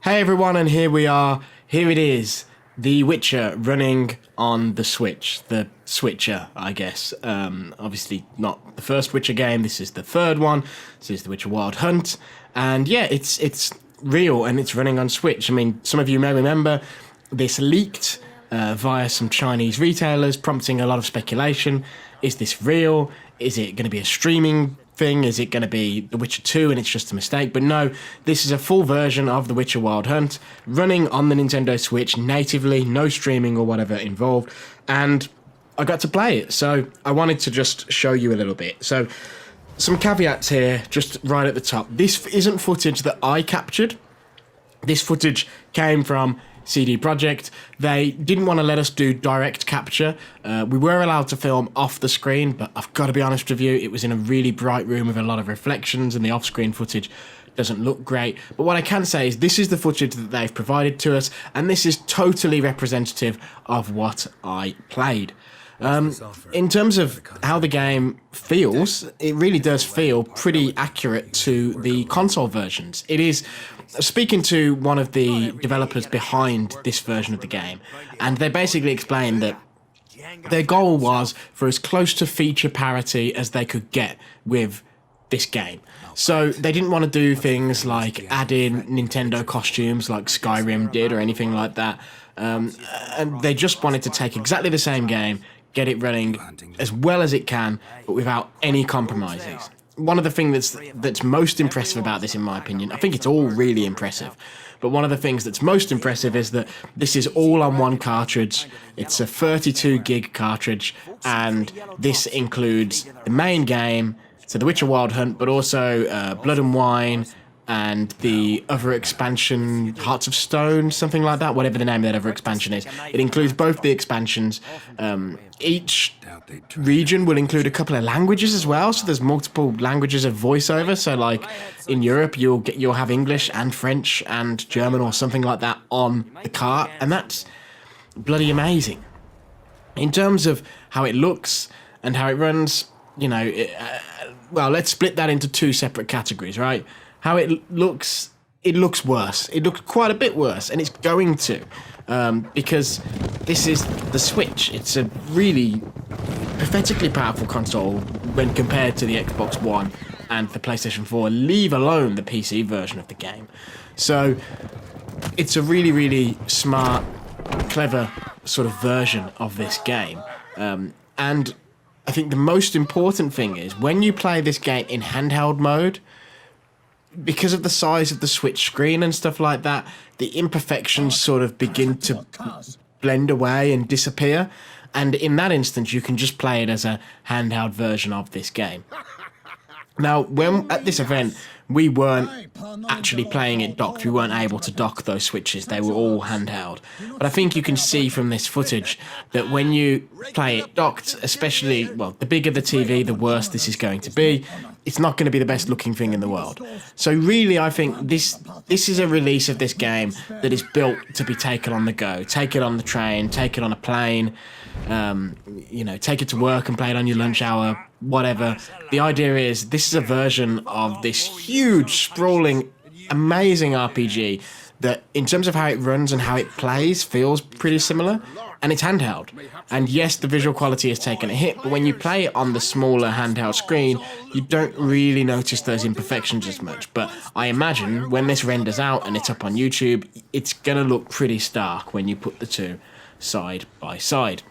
Hey everyone, and here we are. Here it is, The Witcher running on the Switch. The Switcher, I guess. Obviously not the first Witcher game. This is the third one. This is The Witcher Wild Hunt. And yeah, it's real and it's running on Switch. I mean, some of you may remember this leaked via some Chinese retailers, prompting a lot of speculation. Is this real? Is it going to be a streaming thing? Is it going to be The Witcher 2 and it's just a mistake? But no, this is a full version of The Witcher Wild Hunt running on the Nintendo Switch natively, no streaming or whatever involved, and I got to play it, so I wanted to just show you a little bit. So some caveats here, just right at the top. This isn't footage that I captured. This footage came from CD Projekt. They didn't want to let us do direct capture. We were allowed to film off the screen, but I've got to be honest with you, it was in a really bright room with a lot of reflections and the off-screen footage doesn't look great. But what I can say is this is the footage that they've provided to us, and this is totally representative of what I played. In terms of how the game feels, it really does feel pretty accurate to the console versions. It is, speaking to one of the developers behind this version of the game, and they basically explained that their goal was for as close to feature parity as they could get with this game. So they didn't want to do things like add in Nintendo costumes like Skyrim did or anything like that. And they just wanted to take exactly the same game, get it running as well as it can, but without any compromises. One of the things that's most impressive about this, in my opinion, I think it's all really impressive, but one of the things that's most impressive is that this is all on one cartridge. It's a 32 gig cartridge, and this includes the main game, so The Witcher Wild Hunt, but also Blood and Wine, and the other expansion, Hearts of Stone, something like that, whatever the name of that other expansion is. It includes both the expansions. Each region will include a couple of languages as well, so there's multiple languages of voiceover. So like in Europe, you'll have English and French and German or something like that on the cart, and that's bloody amazing. In terms of how it looks and how it runs, you know, well, let's split that into two separate categories, right? How it looks worse. It looks quite a bit worse, and it's going to, because this is the Switch. It's a really pathetically powerful console when compared to the Xbox One and the PlayStation 4, leave alone the PC version of the game. So it's a really, really smart, clever sort of version of this game. And I think the most important thing is when you play this game in handheld mode, because of the size of the Switch screen and stuff like that, the imperfections sort of begin to blend away and disappear. And in that instance, you can just play it as a handheld version of this game. Now, when at this event, we weren't actually playing it docked. We weren't able to dock those Switches. They were all handheld. But I think you can see from this footage that when you play it docked, especially, well, the bigger the TV, the worse this is going to be. It's not going to be the best looking thing in the world. So really, I think this is a release of this game that is built to be taken on the go. Take it on the train, take it on a plane, you know, take it to work and play it on your lunch hour, whatever. The idea is this is a version of this huge, sprawling, amazing RPG that in terms of how it runs and how it plays feels pretty similar, and it's handheld. And yes, the visual quality has taken a hit, but when you play it on the smaller handheld screen, you don't really notice those imperfections as much. But I imagine when this renders out and it's up on YouTube, it's gonna look pretty stark when you put the two side by side.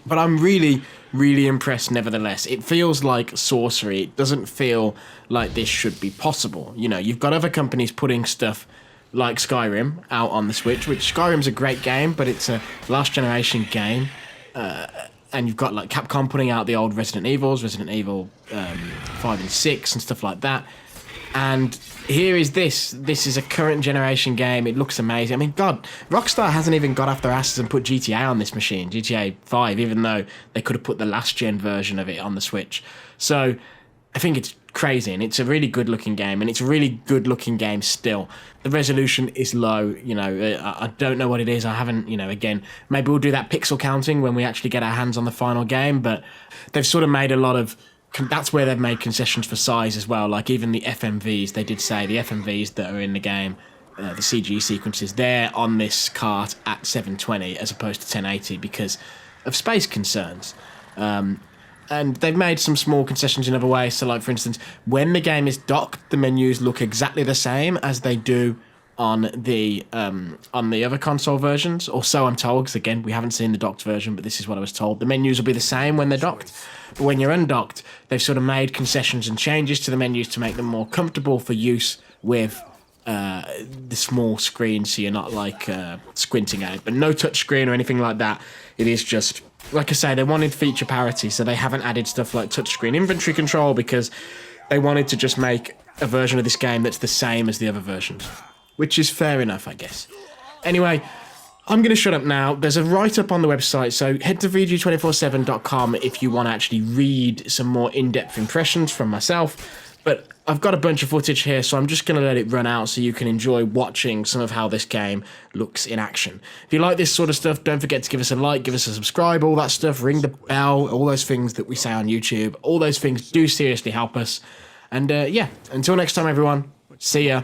But I'm really, really impressed nevertheless. It feels like sorcery. It doesn't feel like this should be possible. You know, you've got other companies putting stuff like Skyrim out on the Switch, which Skyrim's a great game, but it's a last generation game. And you've got like Capcom putting out the old Resident Evils, Resident Evil 5 and 6 and stuff like that. And here is this. This is a current generation game. It looks amazing. I mean, God, Rockstar hasn't even got off their asses and put GTA on this machine, GTA 5, even though they could have put the last gen version of it on the Switch. So I think it's crazy, and it's a really good looking game, and it's a really good looking game still. The resolution is low, you know, I don't know what it is. I haven't, you know, again, maybe we'll do that pixel counting when we actually get our hands on the final game, but they've sort of made a lot of, that's where they've made concessions for size as well. Like even the FMVs, they did say the FMVs that are in the game the CG sequences, they're on this cart at 720 as opposed to 1080 because of space concerns. And they've made some small concessions in other ways. So, like, for instance, when the game is docked, the menus look exactly the same as they do on the other console versions, or so I'm told, because, again, we haven't seen the docked version, but this is what I was told. The menus will be the same when they're docked, but when you're undocked, they've sort of made concessions and changes to the menus to make them more comfortable for use with the small screen, so you're not, like, squinting at it. But no touchscreen or anything like that. It is just... Like I say, they wanted feature parity, so they haven't added stuff like touchscreen inventory control because they wanted to just make a version of this game that's the same as the other versions. Which is fair enough, I guess. Anyway, I'm going to shut up now. There's a write-up on the website, so head to VG247.com if you want to actually read some more in-depth impressions from myself. But I've got a bunch of footage here, so I'm just going to let it run out so you can enjoy watching some of how this game looks in action. If you like this sort of stuff, don't forget to give us a like, give us a subscribe, all that stuff, ring the bell, all those things that we say on YouTube. All those things do seriously help us. And yeah, until next time, everyone, see ya.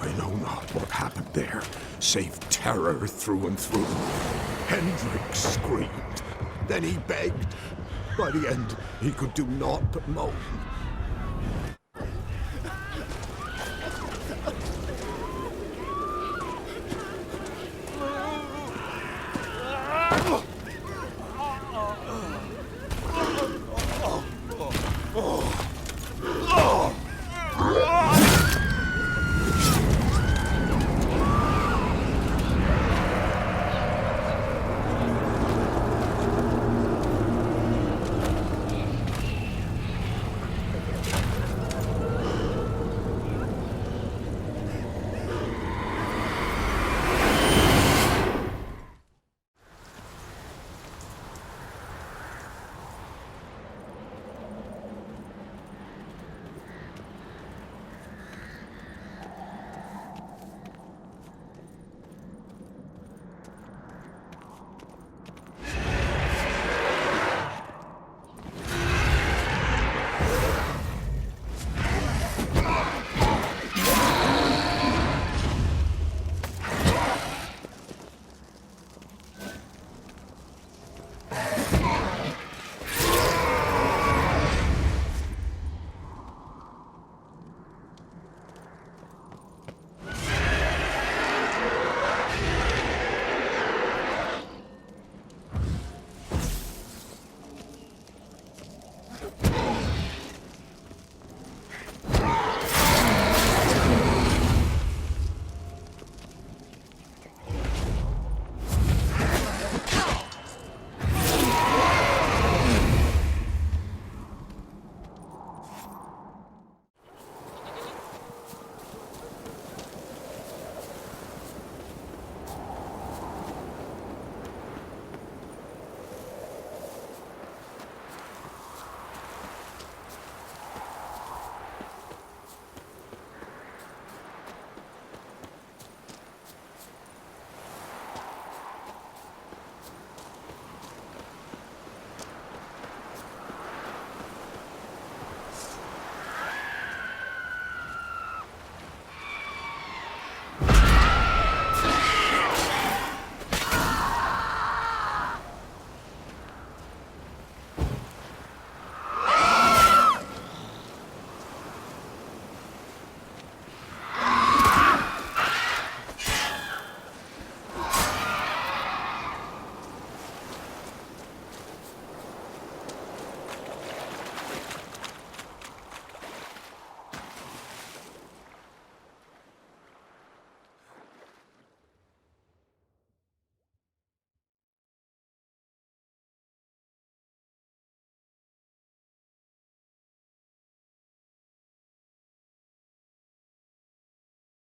I know not what happened there, save terror through and through. Hendrik screamed. Then he begged. By the end, he could do naught but moan.